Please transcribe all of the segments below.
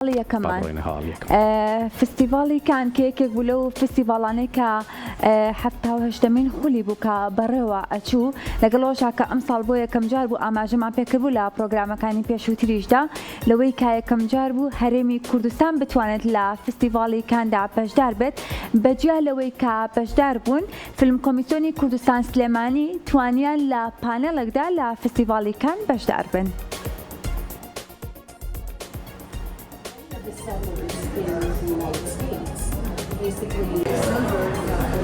كمان فستیڤالی کان کێکێک بوو لەو فستیڤاڵانەی کە حەفتا و هەشتەمین خولی بوو کە بەڕێوە ئەچوو لەگەڵەوەشا کە ئەم ساڵ بۆ یەکەم جار بوو ئاماژەمان پێکردبوو لە پرۆگرامەکانی پێشووتریشدا لەوەی کا یەکەم جار بوو هەرێمی کوردستان بتوانێت لە فستیڤاڵی کاندا پەشدار بێت بەجیا لەوەی کە پەشدار بوون فیلم کۆمیسیۆنی کوردستان سلێمانی توانیان لە پانێڵێکدا لە فستیڤاڵی کان پەشدار بن. Basically, December,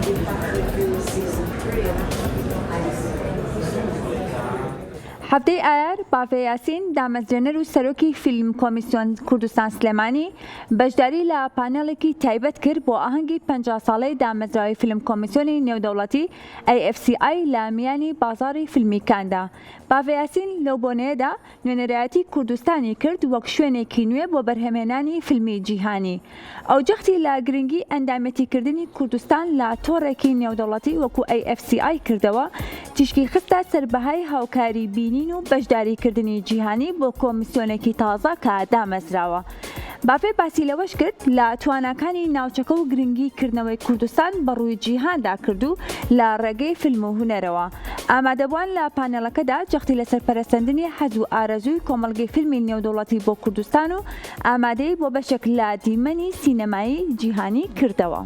we halfway through season 3 هەفتەی ئایار بافێ یاسین دامەزرێنەر و سەرۆکی فیلم کۆمیسیۆن کوردستان سلێمانی بەشداری لە پانێڵێکی تایبەت کرد بۆ ئاهەنگی 50 ساڵەی دامەزراوی فیلم کۆمیسیۆنی نێودەوڵەتی AFCI لە میانی بازاری فیلمی کاندا. بافێ یاسین لەو بۆنەیەدا نوێنەرایەتی کوردستانی کرد وەک شوێنێکی نوێ بۆ بەرهەمهێنانی فیلمی جیهانی. ئەو جەختی لە گرنگی ئەندامەتیکردنی کوردستان لە تۆڕێکی نێودەوڵەتی وەکو AFCI کردەوە تیشکی خستە سەربەهای هاوکاری بینین و بەشداریکردنی جیهانی بۆ کۆمیسیۆنێکی تازە کە دامەزراوە. بافێ باسی لەوەش کرد لە تواناکانی ناوچەکە و گرنگی کردنەوەی کوردستان بەڕووی جیهاندا کردو لە ڕێگەی فیلم و هونەرەوە. ئامادەبووان لە پانێڵەکەدا جەختی لە سەرپەرەستەندنی حەز و ئارەزووی کۆمەڵگەی فیلمی نێودەوڵەتی بۆ کوردستان و ئامادەی بۆ بەشێک لە دیمەنی سینەمایی جیهانی کردەوە.